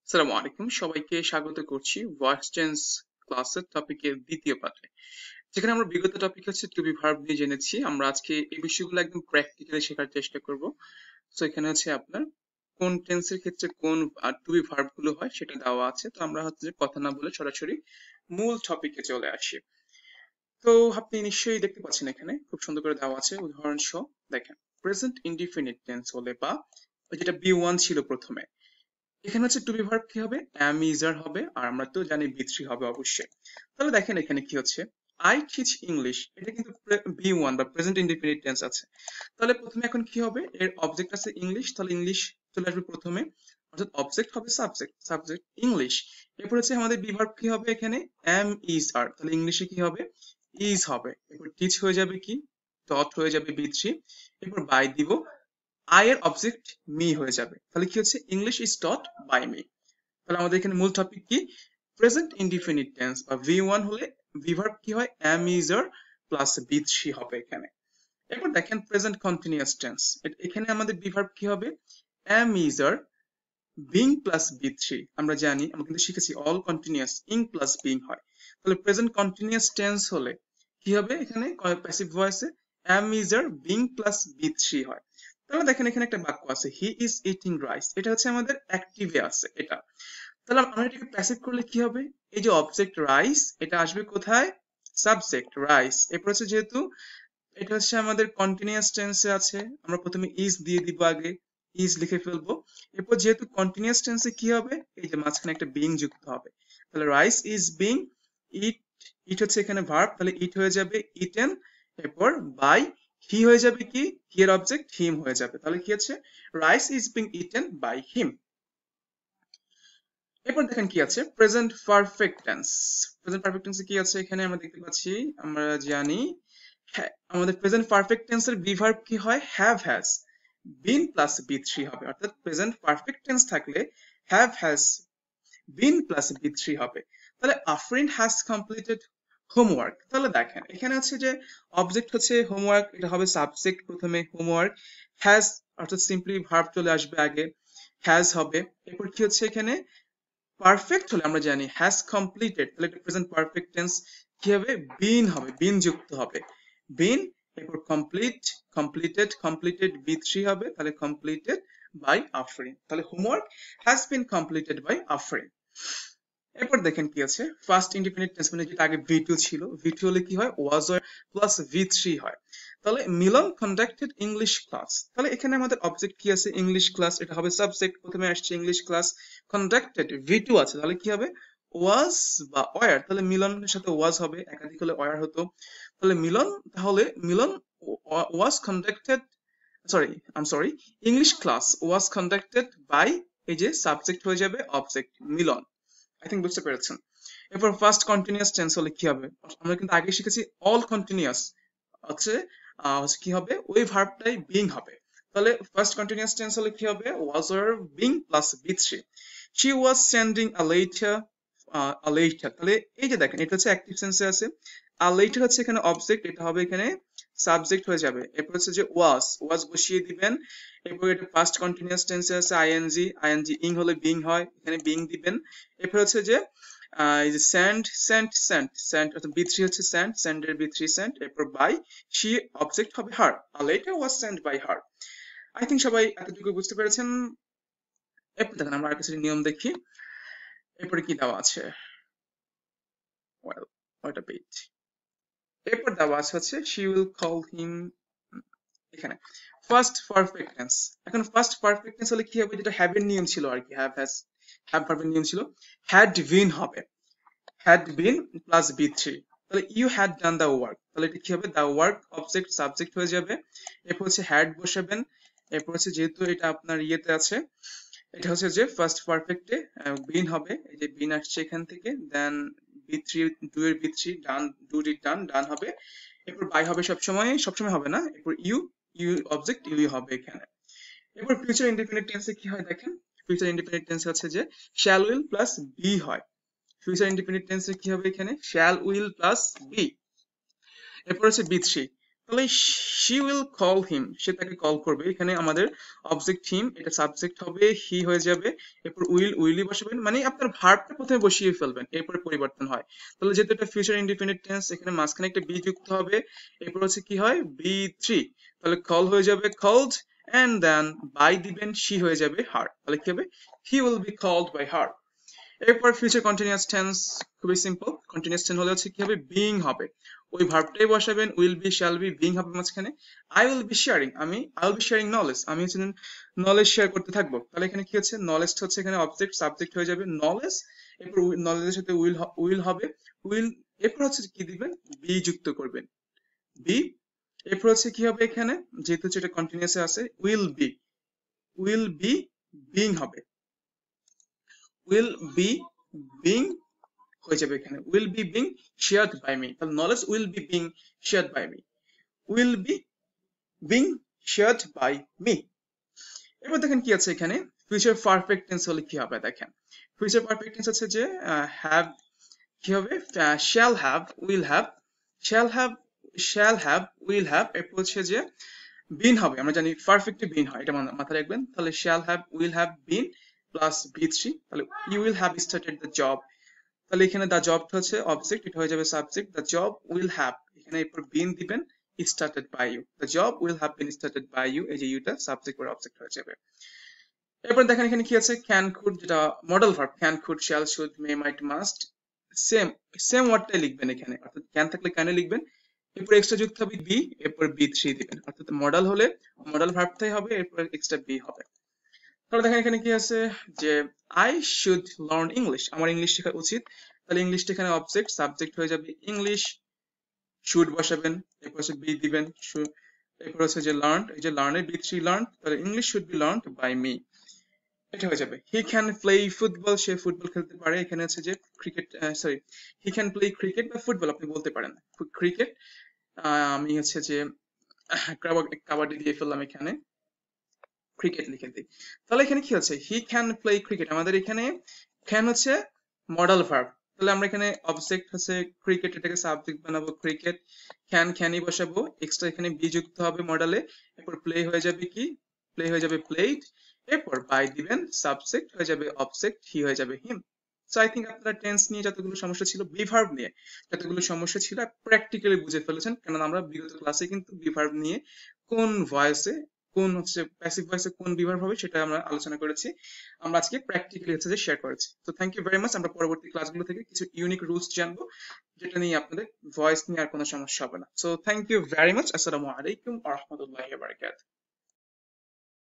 আসসালামু আলাইকুম, সবাইকে স্বাগত করছি ভয়েস চেঞ্জ ক্লাসের টপিকের দ্বিতীয় পাঠে, যেখানে আমরা বিগত টপিক হচ্ছে টু বি ভার্ব নিয়ে জেনেছি। আমরা আজকে এই বিষয়গুলো একদম প্র্যাকটিক্যালি শেখার চেষ্টা করব। তো এখানে হচ্ছে আপনার কোন টেন্সের ক্ষেত্রে কোন টু বি ভার্ব গুলো হয় সেটা দেওয়া আছে। তো আমরা হচ্ছে যে কথা না বলে সরাসরি মূল টপিকে চলে আসি। তো আপনি নিশ্চয়ই দেখতে পাচ্ছেন এখানে খুব সুন্দর করে দেওয়া আছে উদাহরণ সহ। দেখেন, প্রেজেন্ট ইনডিফিনিট টেন্স হলে বা ওই যেটা বি ওয়ান ছিল প্রথমে, এখানে হচ্ছে টু বি ভার্ব কি হবে, am is are হবে, আর আমরা তো জানি বি থ্রি হবে অবশ্যই। তাহলে দেখেন এখানে কি হচ্ছে, আই টিচ ইংলিশ, এটা কিন্তু বি ওয়ান বা প্রেজেন্ট ইনডিফিনিট টেন্স আছে। তাহলে প্রথমে এখন কি হবে, এর অবজেক্ট আছে ইংলিশ, তাহলে ইংলিশ চলে আসবে প্রথমে, অর্থাৎ অবজেক্ট হবে সাবজেক্ট, সাবজেক্ট ইংলিশ। এরপর হচ্ছে আমাদের বি ভার্ব কি হবে এখানে, am is are, তাহলে ইংলিশে কি হবে, is হবে। এরপর টিচ হয়ে যাবে কি, ডট হয়ে যাবে বি থ্রি। এরপর বাই দিব, আই এর অবজেক্ট মি হয়ে যাবে, তাহলে কি হচ্ছে, English is taught by me. তাহলে আমাদের এখানে মূল টপিক কি, প্রেজেন্ট ইনডিফিনিট টেন্স বা ভি ওয়ান হলে ভি ভার্ব কি হয়, am is are plus B three হবে এখানে। এরপর দেখেন প্রেজেন্ট কন্টিনিউয়াস টেন্স, এখানে আমাদের বি ভার্ব কি হবে, am is are being plus B three. আমরা জানি, আমরা কিন্তু শিখেছি all continuous ing plus being হয়। তাহলে প্রেজেন্ট কন্টিনিউয়াস টেন্স হলে কি হবে এখানে, প্যাসিভ ভয়েসে am is are being plus B three হয়। তাহলে দেখেন এখানে একটা বাক্য আছে, হি ইজ ইটিং রাইস, এটা হচ্ছে আমাদের অ্যাক্টিভে আছে এটা। তাহলে আমরা এটাকে প্যাসিভ করলে কি হবে, এই যে অবজেক্ট রাইস, এটা আসবে কোথায়, সাবজেক্ট রাইস। এরপর হচ্ছে যেহেতু এটা হচ্ছে আমাদের কন্টিনিউয়াস টেন্সে আছে, আমরা প্রথমে ইজ দিয়ে দিব, আগে ইজ লিখে ফেলবো। এরপর যেহেতু কন্টিনিউয়াস টেন্সে কি হবে, এই যে মাঝখানে একটা বিং যুক্ত হবে, তাহলে রাইস ইজ বিং, ইট, ইট হচ্ছে এখানে ভার্ব, তাহলে ইট হয়ে যাবে ইটেন। এরপর বাই, হি হয়ে যাবে কি, হি এর অবজেক্ট হিম হয়ে যাবে, তাহলে কি আছে, rice is being eaten by him. এরপর দেখেন কি আছে, present perfect tense. Present perfect টেন্সে কি আছে এখানে আমরা দেখতে পাচ্ছি, আমরা জানি হ্যাঁ, আমাদের প্রেজেন্ট পারফেক্ট টেন্সের বি ভার্ব কি হয়, have has been plus B three হবে, অর্থাৎ প্রেজেন্ট পারফেক্ট টেন্স থাকলে have has been plus B three হবে। তাহলে আফরিন হ্যাজ কমপ্লিটেড হোমওয়ার্ক। তাহলে দেখেন এখানে আছে যে অবজেক্ট হচ্ছে হোমওয়ার্ক, এটা হবে সাবজেক্ট প্রথমে, হোমওয়ার্ক হ্যাজ অর্থাৎ সিম্পলি ভার্ব চলে আসবে আগে, হ্যাজ হবে। এরপর কি হচ্ছে এখানে, পারফেক্ট হলে আমরা জানি হ্যাজ কমপ্লিটেড, তাহলে এটা প্রেজেন্ট পারফেক্ট টেন্স কি হবে, বিন হবে, বিন যুক্ত হবে, বিন। এরপর complete, completed, completed B three হবে, তাহলে কমপ্লিটেড বাই আফরিন, তাহলে homework has been completed by Afrin. এরপর দেখেন কি আছে, ফার্স্ট ইন্ডিপেন্ডেন্ট টেন্স মানে যেটা আগে ভি টু ছিল, ভি টু হলে কি হয়, ওয়াজ প্লাস ভি থ্রি হয়। তাহলে মিলন কন্ডাক্টেড ইংলিশ ক্লাস, তাহলে এখানে আমাদের অবজেক্ট কি আছে, ইংলিশ ক্লাস, এটা হবে সাবজেক্ট, প্রথমে আসছে English class, conducted V two আছে, তাহলে কি হবে, ওয়াজ বা ওয়ার, তাহলে মিলনের সাথে ওয়াজ হবে, একাধিক হলে ওয়ার হতো। তাহলে মিলন, তাহলে Milan was conducted, sorry I am sorry, English class was conducted by, এই যে সাবজেক্ট হয়ে যাবে অবজেক্ট মিলন। আই থিঙ্ক বুঝতে পেরেছেন। এরপর ফার্স্ট কন্টিনিউয়াস টেন্স হলে কি হবে, আমরা কিন্তু আগে শিখেছি অল কন্টিনিউয়াস হচ্ছে কি হবে, ওই ভার্বটাই বিং হবে। তাহলে ফার্স্ট কন্টিনিউয়াস টেন্স হলে কি হবে, ওয়াজ আর being plus B three. She was sending a letter, a letter, তাহলে এই যে দেখেন এটা হচ্ছে অ্যাক্টিভ সেন্সে আছে, আর লেটার হচ্ছে এখানে অবজেক্ট, এটা হবে এখানে সাবজেক্ট হয়ে যাবে। এরপর হচ্ছে যে ওয়াজ, ওয়াজ বসিয়ে দিবেন। এরপর এটা ফার্স্ট কন্টিনিউয়াস টেন্সে আছে আইএনজি, আইএনজি ইং হলে বিং হয়, এখানে বিং দিবেন। এরপর হচ্ছে যে এই যে স্যান্ড, স্যান্ড, স্যান্ড, স্যান্ড অর্থাৎ বি থ্রি হচ্ছে স্যান্ড, স্যান্ডের বি থ্রি স্যান্ড। এরপর বাই, শি অবজেক্ট হবে হার, আর letter was send by her. I think সবাই এতটুকু বুঝতে পেরেছেন। এরপর দেখেন আমরা আর কিছু নিয়ম দেখি, এরপরে কি দেওয়া আছে, ওয়েল ওইটা পেজ। এরপর দেওয়া আছে হচ্ছে she will call him, এখানে ফার্স্ট পারফেক্ট টেন্স। এখন ফার্স্ট পারফেক্ট টেন্স হলে কি হবে, যেটা হ্যাভ এর নিয়ম ছিল আর কি, হ্যাভ হ্যাজ, হ্যাভ ভার্বের নিয়ম ছিল, হ্যাড বিন হবে, had been plus B three. তাহলে you had done the work, তাহলে এটা কি হবে, দ্য ওয়ার্ক অবজেক্ট সাবজেক্ট হয়ে যাবে। এরপর হচ্ছে হ্যাড বসাবেন। এরপর হচ্ছে যেহেতু এটা আপনার ইয়েতে আছে, এটা হচ্ছে যে ফার্স্ট পারফেক্টে বিন হবে, এই যে বিন আসছে এখান থেকে, দেন বি থ্রি, ডু এর V three, done, do did done, done হবে। এরপর বাই হবে সবসময়, সবসময় হবে না, এরপর ইউ, ইউ অবজেক্ট ইউ হবে এখানে। এরপর ফিউচার ইন্ডিপেন্ডেন্ট টেন্সে কি হয় দেখেন, ফিউচার ইন্ডিপেন্ডেন্ট টেন্স হচ্ছে যে শ্যাল উইল প্লাস বি হয়। ফিউচার ইন্ডিপেন্ডেন্ট টেন্সে কি হবে এখানে, শ্যাল উইল প্লাস বি। এরপর হচ্ছে বি থ্রি, তাহলে she will call him, সে তাকে কল করবে। এখানে আমাদের অবজেক্ট him, এটা সাবজেক্ট হবে, he হয়ে যাবে, এরপর উইলই বসাবেন, মানে আপনার ভার্বটা প্রথমে বসিয়ে ফেলবেন, এরপরে পরিবর্তন হয়। তাহলে যেহেতু এটা ফিউচার ইনডিফিনিট টেন্স, এখানে মাঝখানে একটা বি যুক্ত হবে, এরপর হচ্ছে কি হয় be3, তাহলে কল হয়ে যাবে called, and then by দিবেন, she হয়ে যাবে her, তাহলে কি হবে he will be called by her। এরপর ফিউচার কন্টিনিউয়াস টেন্স খুবই সিম্পল। কন্টিনিউয়াস টেন্স হলে হচ্ছে কি হবে বিং হবে, ওই ভার্বটাই বসাবেন, will be shall be, being হবে মাঝখানে। I will be sharing, I will be sharing knowledge, আমি হচ্ছে নলেজ শেয়ার করতে থাকবো। তাহলে এখানে কি হচ্ছে নলেজ হচ্ছে এখানে অবজেক্ট, সাবজেক্ট হয়ে যাবে নলেজ, এরপর নলেজের সাথে উইল হবে, উইল, এরপর হচ্ছে কি দিবেন বি যুক্ত করবেন, বি, এরপর হচ্ছে কি হবে এখানে যেহেতু এটা কন্টিনিউয়াসে আছে উইল বি বিং হবে, will be being হয়ে যাবে এখানে will be being shared by me, তাহলে knowledge will be being shared by me, will be being shared by me। এবার দেখেন কি আছে এখানে ফিউচার পারফেক্ট টেন্স হলে কি হবে, দেখেন ফিউচার পারফেক্ট টেন্স আছে যে হ্যাভ কি হবে shall have, will have, shall have will have, এরপর হচ্ছে যে বিন হবে, আমরা জানি পারফেক্টে বিন হয়, এটা মাথায় রাখবেন। তাহলে shall have will have been plus b3, তাহলে you will have started the job, তাহলে এখানে দা জবটা হচ্ছে অবজেক্ট, এটা হয়ে যাবে subject, the job will have, এখানে এরপর বিন দিবেন started by you, the job will have been started by you, এই যে ইউটা সাবজেক্ট আর অবজেক্ট হয়ে যাবে। এরপর দেখেন এখানে কি আছে ক্যান কুড, যেটা modal verb, can could shall should may might must, same ওয়ার্ডটাই লিখবেন এখানে, অর্থাৎ ক্যান থাকলে ক্যানে লিখবেন, এরপর এক্সট্রা যুক্ত হবে বি, এরপর বি3 দিবেন, অর্থাৎ মডেল হলে মডেল ভার্বটাই হবে, এরপর এক্সট্রা বি হবে। তাহলে দেখেন এখানে কি আছে যে আই শুড লার্ন ইংলিশ, আমার ইংলিশ শেখা উচিত, তাহলে ইংলিশটা এখানে অবজেক্ট, সাবজেক্ট হয়ে যাবে ইংলিশ, শুড বসাবেন, এরপর হচ্ছে বি দিবেন, এরপর হচ্ছে যে লার্ন, এই যে লার্নের বি3 লার্ন, তাহলে English should be learned by me, এটা হয়ে যাবে। হি ক্যান প্লে ফুটবল, সে ফুটবল খেলতে পারে, এখানে হচ্ছে যে cricket, sorry he can play cricket বা ফুটবল আপনি বলতে পারেন, ক্রিকেট, আমি হচ্ছে যে কাবাডি দিয়ে ফেললাম এখানে, ক্রিকেট লিখে দিই। তাহলে এখানে কি হচ্ছে হি ক্যান প্লে ক্রিকেট, আমাদের এখানে ক্যান হচ্ছে মডেল ভার্ব, তাহলে আমরা এখানে অবজেক্ট হচ্ছে ক্রিকেট, এটাকে সাবজেক্ট বানাবো ক্রিকেট, ক্যানই বসাবো, এক্সট্রা এখানে বি যুক্ত হবে মডেলে, এরপর প্লে হয়ে যাবে কি প্লে হয়ে যাবে প্লেড, এরপর বাই দিবেন, সাবজেক্ট হয়ে যাবে অবজেক্ট, হি হয়ে যাবে হিম। সো আই থিঙ্ক আপনারা টেন্স নিয়ে যতগুলো সমস্যা ছিল, বিভার্ব নিয়ে যতগুলো সমস্যা ছিল প্র্যাকটিক্যালি বুঝে ফেলেছেন, কেননা আমরা বিগত ক্লাসে কিন্তু বিভার্ব নিয়ে কোন ভয়েসে, কোন হচ্ছে প্যাসিভ ভয়েসে কোন বিভার্ব হবে সেটা আমরা আলোচনা করেছি, আমরা আজকে প্র্যাকটিক্যালি হচ্ছে যে শেয়ার করেছি। তো থ্যাংক ইউ ভেরি মাচ, আমরা পরবর্তী ক্লাসগুলো থেকে কিছু ইউনিক রুলস জানবো, যেটা নিয়ে আপনাদের ভয়েস নিয়ে আর কোনো সমস্যা হবে না। So thank you very much, আসসালামু আলাইকুম ওয়া রাহমাতুল্লাহি ওয়া বারাকাতুহু।